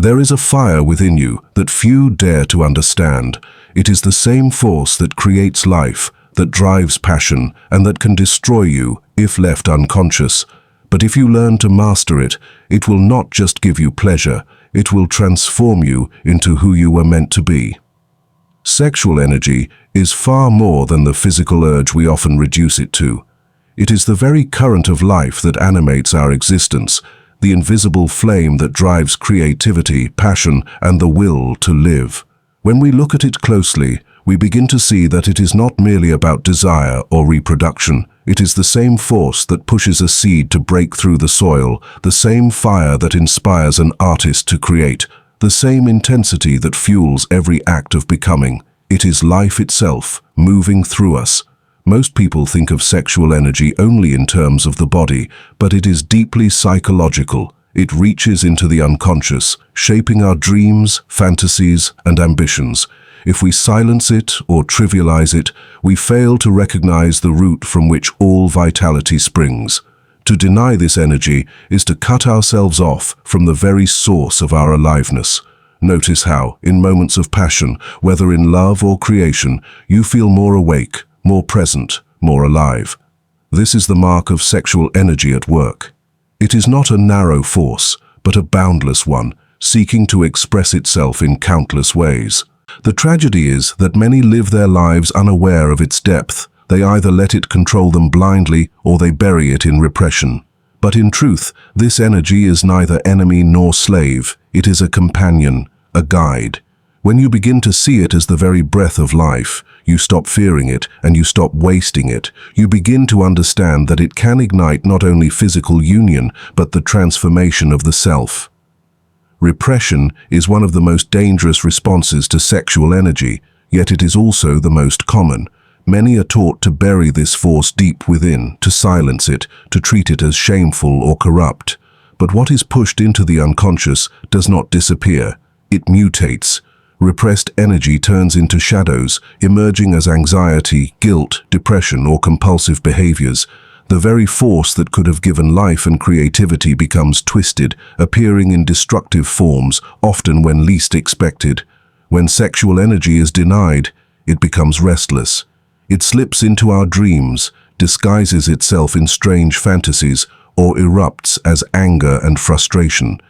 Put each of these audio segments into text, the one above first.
There is a fire within you that few dare to understand. It is the same force that creates life, that drives passion, and that can destroy you if left unconscious. But if you learn to master it, it will not just give you pleasure, it will transform you into who you were meant to be. Sexual energy is far more than the physical urge we often reduce it to. It is the very current of life that animates our existence, the invisible flame that drives creativity, passion, and the will to live. When we look at it closely, we begin to see that it is not merely about desire or reproduction. It is the same force that pushes a seed to break through the soil, the same fire that inspires an artist to create, the same intensity that fuels every act of becoming. It is life itself, moving through us. Most people think of sexual energy only in terms of the body, but it is deeply psychological. It reaches into the unconscious, shaping our dreams, fantasies, and ambitions. If we silence it or trivialize it, we fail to recognize the root from which all vitality springs. To deny this energy is to cut ourselves off from the very source of our aliveness. Notice how, in moments of passion, whether in love or creation, you feel more awake, more present, more alive. This is the mark of sexual energy at work. It is not a narrow force, but a boundless one, seeking to express itself in countless ways. The tragedy is that many live their lives unaware of its depth. They either let it control them blindly or they bury it in repression. But in truth, this energy is neither enemy nor slave. It is a companion, a guide. When you begin to see it as the very breath of life, you stop fearing it and you stop wasting it. You begin to understand that it can ignite not only physical union, but the transformation of the self. Repression is one of the most dangerous responses to sexual energy, yet it is also the most common. Many are taught to bury this force deep within, to silence it, to treat it as shameful or corrupt. But what is pushed into the unconscious does not disappear. It mutates. Repressed energy turns into shadows, emerging as anxiety, guilt, depression, or compulsive behaviors. The very force that could have given life and creativity becomes twisted, appearing in destructive forms, often when least expected. When sexual energy is denied, it becomes restless. It slips into our dreams, disguises itself in strange fantasies, or erupts as anger and frustration.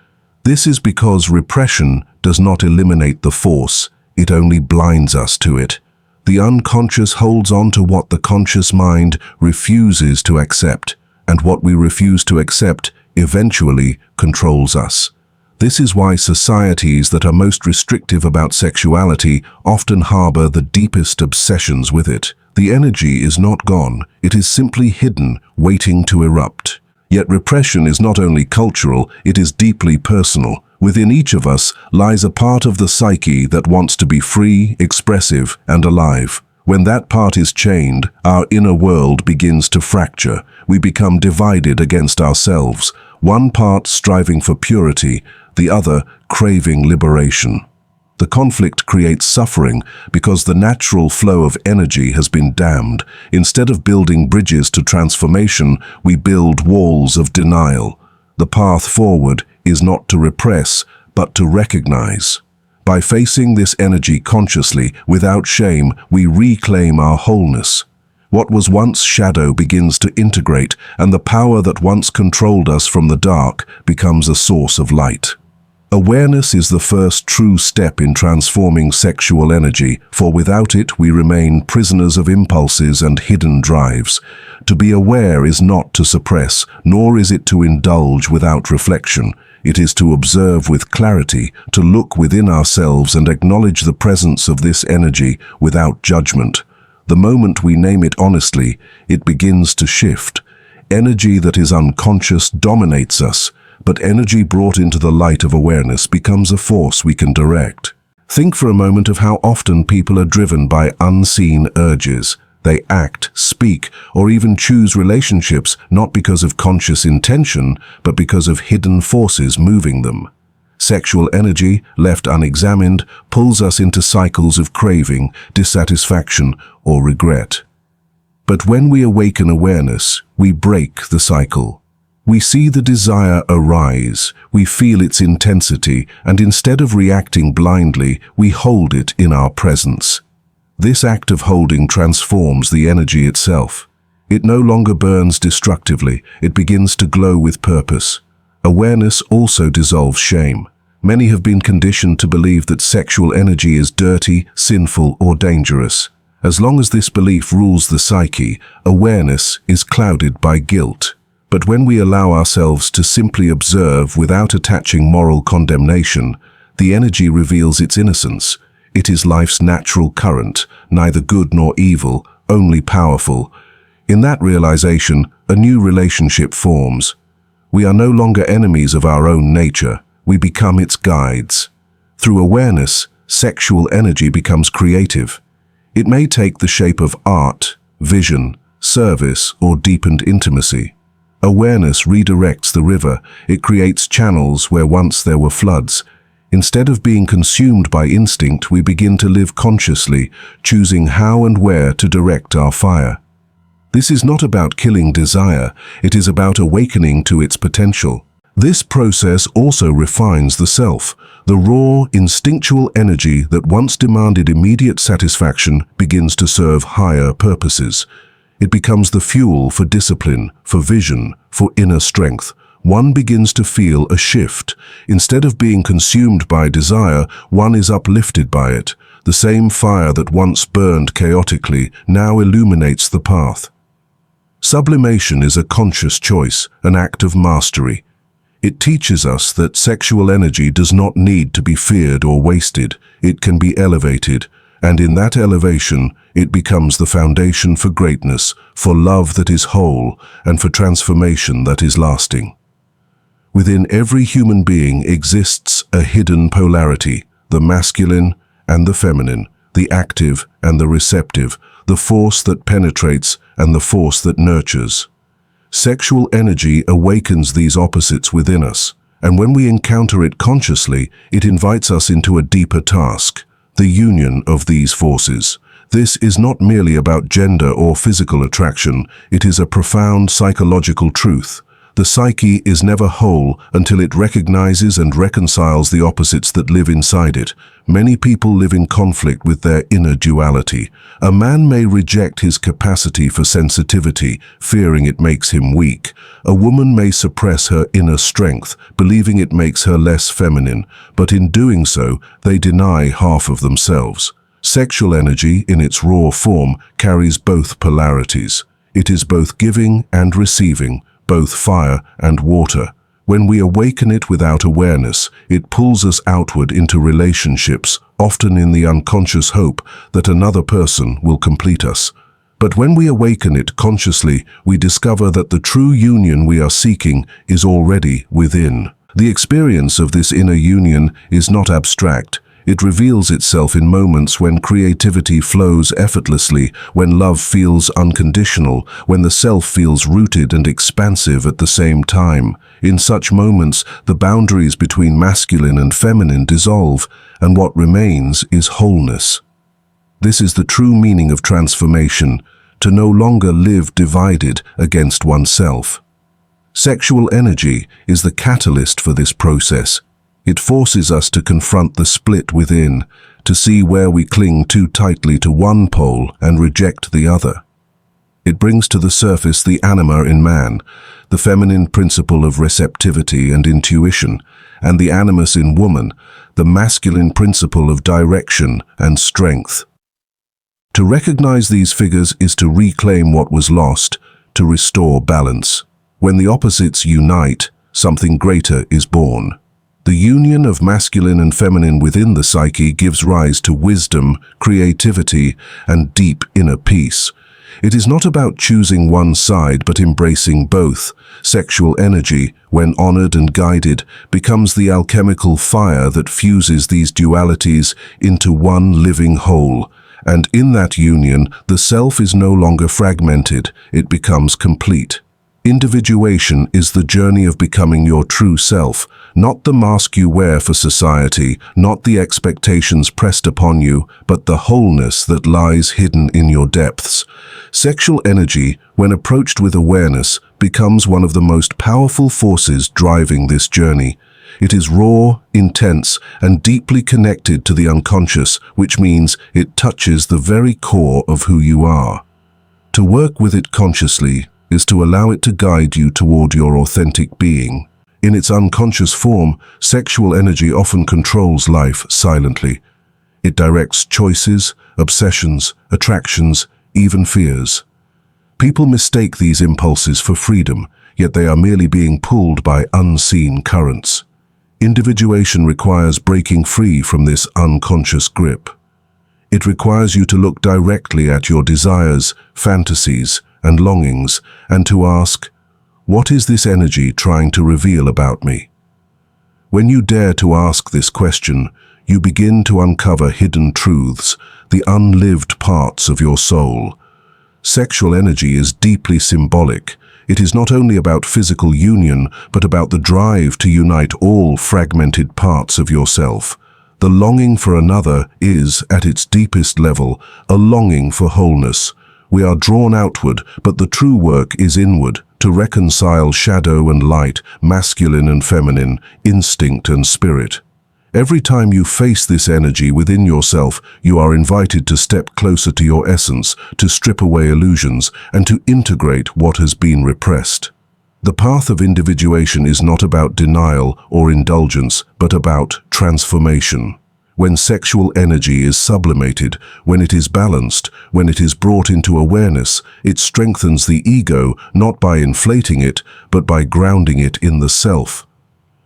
This is because repression does not eliminate the force, it only blinds us to it. The unconscious holds on to what the conscious mind refuses to accept, and what we refuse to accept eventually controls us. This is why societies that are most restrictive about sexuality often harbor the deepest obsessions with it. The energy is not gone, it is simply hidden, waiting to erupt. Yet repression is not only cultural, it is deeply personal. Within each of us lies a part of the psyche that wants to be free, expressive, and alive. When that part is chained, our inner world begins to fracture. We become divided against ourselves, one part striving for purity, the other craving liberation. The conflict creates suffering because the natural flow of energy has been dammed. Instead of building bridges to transformation, we build walls of denial. The path forward is not to repress, but to recognize. By facing this energy consciously, without shame, we reclaim our wholeness. What was once shadow begins to integrate, and the power that once controlled us from the dark becomes a source of light. Awareness is the first true step in transforming sexual energy, for without it we remain prisoners of impulses and hidden drives. To be aware is not to suppress, nor is it to indulge without reflection. It is to observe with clarity, to look within ourselves and acknowledge the presence of this energy without judgment. The moment we name it honestly, it begins to shift. Energy that is unconscious dominates us, but energy brought into the light of awareness becomes a force we can direct. Think for a moment of how often people are driven by unseen urges. They act, speak, or even choose relationships not because of conscious intention, but because of hidden forces moving them. Sexual energy, left unexamined, pulls us into cycles of craving, dissatisfaction, or regret. But when we awaken awareness, we break the cycle. We see the desire arise, we feel its intensity, and instead of reacting blindly, we hold it in our presence. This act of holding transforms the energy itself. It no longer burns destructively, it begins to glow with purpose. Awareness also dissolves shame. Many have been conditioned to believe that sexual energy is dirty, sinful, or dangerous. As long as this belief rules the psyche, awareness is clouded by guilt. But when we allow ourselves to simply observe without attaching moral condemnation, the energy reveals its innocence. It is life's natural current, neither good nor evil, only powerful. In that realization, a new relationship forms. We are no longer enemies of our own nature, we become its guides. Through awareness, sexual energy becomes creative. It may take the shape of art, vision, service, or deepened intimacy. Awareness redirects the river. It creates channels where once there were floods. Instead of being consumed by instinct, we begin to live consciously, choosing how and where to direct our fire. This is not about killing desire, it is about awakening to its potential. This process also refines the self. The raw, instinctual energy that once demanded immediate satisfaction begins to serve higher purposes. It becomes the fuel for discipline, for vision, for inner strength. One begins to feel a shift. Instead of being consumed by desire, one is uplifted by it. The same fire that once burned chaotically now illuminates the path. Sublimation is a conscious choice, an act of mastery. It teaches us that sexual energy does not need to be feared or wasted. It can be elevated, and in that elevation, it becomes the foundation for greatness, for love that is whole, and for transformation that is lasting. Within every human being exists a hidden polarity, the masculine and the feminine, the active and the receptive, the force that penetrates and the force that nurtures. Sexual energy awakens these opposites within us, and when we encounter it consciously, it invites us into a deeper task, the union of these forces. This is not merely about gender or physical attraction, it is a profound psychological truth. The psyche is never whole until it recognizes and reconciles the opposites that live inside it. Many people live in conflict with their inner duality. A man may reject his capacity for sensitivity, fearing it makes him weak. A woman may suppress her inner strength, believing it makes her less feminine, but in doing so, they deny half of themselves. Sexual energy, in its raw form, carries both polarities. It is both giving and receiving, both fire and water. When we awaken it without awareness, it pulls us outward into relationships, often in the unconscious hope that another person will complete us. But when we awaken it consciously, we discover that the true union we are seeking is already within. The experience of this inner union is not abstract. It reveals itself in moments when creativity flows effortlessly, when love feels unconditional, when the self feels rooted and expansive at the same time. In such moments, the boundaries between masculine and feminine dissolve, and what remains is wholeness. This is the true meaning of transformation, to no longer live divided against oneself. Sexual energy is the catalyst for this process. It forces us to confront the split within, to see where we cling too tightly to one pole and reject the other. It brings to the surface the anima in man, the feminine principle of receptivity and intuition, and the animus in woman, the masculine principle of direction and strength. To recognize these figures is to reclaim what was lost, to restore balance. When the opposites unite, something greater is born. The union of masculine and feminine within the psyche gives rise to wisdom, creativity, and deep inner peace. It is not about choosing one side but embracing both. Sexual energy, when honored and guided, becomes the alchemical fire that fuses these dualities into one living whole. And in that union, the self is no longer fragmented, it becomes complete. Individuation is the journey of becoming your true self, not the mask you wear for society, not the expectations pressed upon you, but the wholeness that lies hidden in your depths. Sexual energy, when approached with awareness, becomes one of the most powerful forces driving this journey. It is raw, intense, and deeply connected to the unconscious, which means it touches the very core of who you are. To work with it consciously is to allow it to guide you toward your authentic being. In its unconscious form, sexual energy often controls life silently. It directs choices, obsessions, attractions, even fears. People mistake these impulses for freedom, yet they are merely being pulled by unseen currents. Individuation requires breaking free from this unconscious grip. It requires you to look directly at your desires, fantasies, and longings, and to ask, what is this energy trying to reveal about me? When you dare to ask this question, you begin to uncover hidden truths, the unlived parts of your soul. Sexual energy is deeply symbolic. It is not only about physical union, but about the drive to unite all fragmented parts of yourself. The longing for another is, at its deepest level, a longing for wholeness. We are drawn outward, but the true work is inward, to reconcile shadow and light, masculine and feminine, instinct and spirit. Every time you face this energy within yourself, you are invited to step closer to your essence, to strip away illusions, and to integrate what has been repressed. The path of individuation is not about denial or indulgence, but about transformation. When sexual energy is sublimated, when it is balanced, when it is brought into awareness, it strengthens the ego not by inflating it, but by grounding it in the self.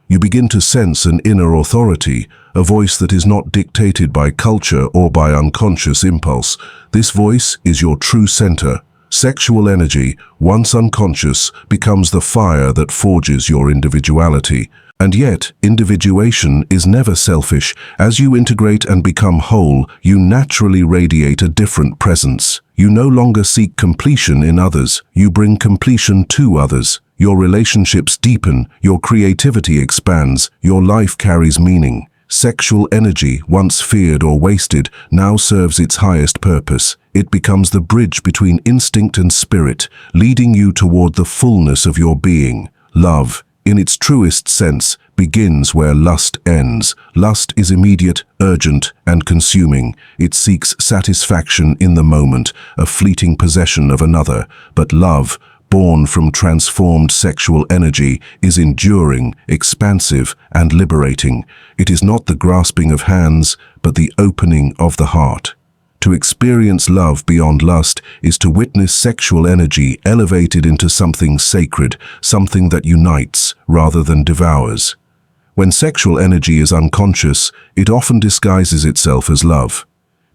You begin to sense an inner authority, a voice that is not dictated by culture or by unconscious impulse. This voice is your true center. Sexual energy, once unconscious, becomes the fire that forges your individuality. And yet, individuation is never selfish. As you integrate and become whole, you naturally radiate a different presence. You no longer seek completion in others, you bring completion to others. Your relationships deepen, your creativity expands, your life carries meaning. Sexual energy, once feared or wasted, now serves its highest purpose. It becomes the bridge between instinct and spirit, leading you toward the fullness of your being. Love, in its truest sense, begins where lust ends. Lust is immediate, urgent, and consuming. It seeks satisfaction in the moment, a fleeting possession of another. But love, born from transformed sexual energy, is enduring, expansive, and liberating. It is not the grasping of hands, but the opening of the heart. To experience love beyond lust is to witness sexual energy elevated into something sacred, something that unites rather than devours. When sexual energy is unconscious, it often disguises itself as love.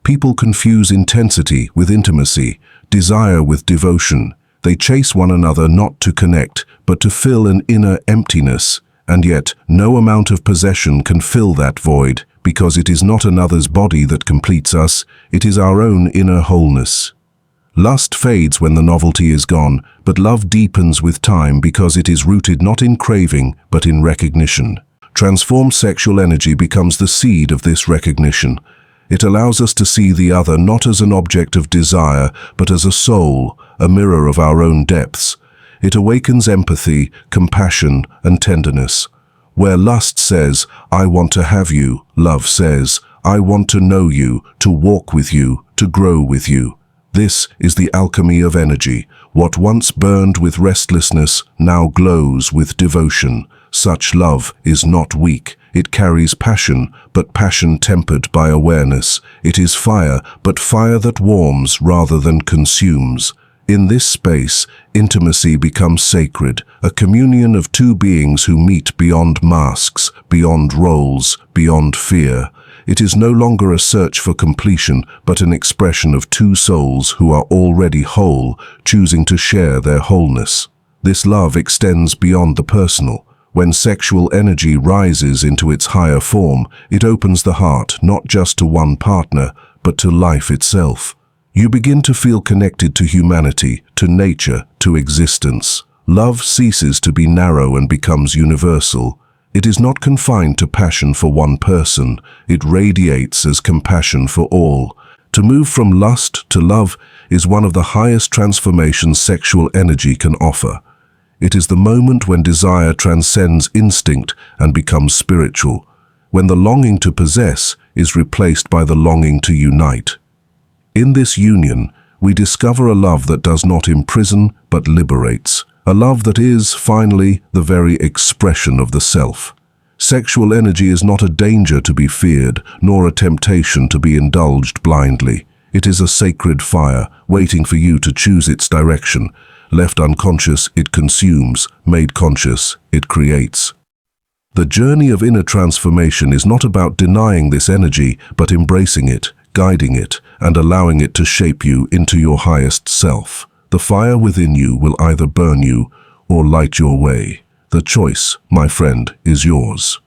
People confuse intensity with intimacy, desire with devotion. They chase one another not to connect, but to fill an inner emptiness. And yet, no amount of possession can fill that void, because it is not another's body that completes us, it is our own inner wholeness. Lust fades when the novelty is gone, but love deepens with time because it is rooted not in craving, but in recognition. Transformed sexual energy becomes the seed of this recognition. It allows us to see the other not as an object of desire, but as a soul, a mirror of our own depths. It awakens empathy, compassion, and tenderness. Where lust says, I want to have you, love says, I want to know you, to walk with you, to grow with you. This is the alchemy of energy. What once burned with restlessness now glows with devotion. Such love is not weak. It carries passion, but passion tempered by awareness. It is fire, but fire that warms rather than consumes. In this space, intimacy becomes sacred, a communion of two beings who meet beyond masks, beyond roles, beyond fear. It is no longer a search for completion, but an expression of two souls who are already whole, choosing to share their wholeness. This love extends beyond the personal. When sexual energy rises into its higher form, it opens the heart not just to one partner, but to life itself. You begin to feel connected to humanity, to nature, to existence. Love ceases to be narrow and becomes universal. It is not confined to passion for one person. It radiates as compassion for all. To move from lust to love is one of the highest transformations sexual energy can offer. It is the moment when desire transcends instinct and becomes spiritual, when the longing to possess is replaced by the longing to unite. In this union, we discover a love that does not imprison but liberates, a love that is, finally, the very expression of the self. Sexual energy is not a danger to be feared, nor a temptation to be indulged blindly. It is a sacred fire, waiting for you to choose its direction. Left unconscious, it consumes. Made conscious, it creates. The journey of inner transformation is not about denying this energy, but embracing it, guiding it, and allowing it to shape you into your highest self. The fire within you will either burn you or light your way. The choice, my friend, is yours.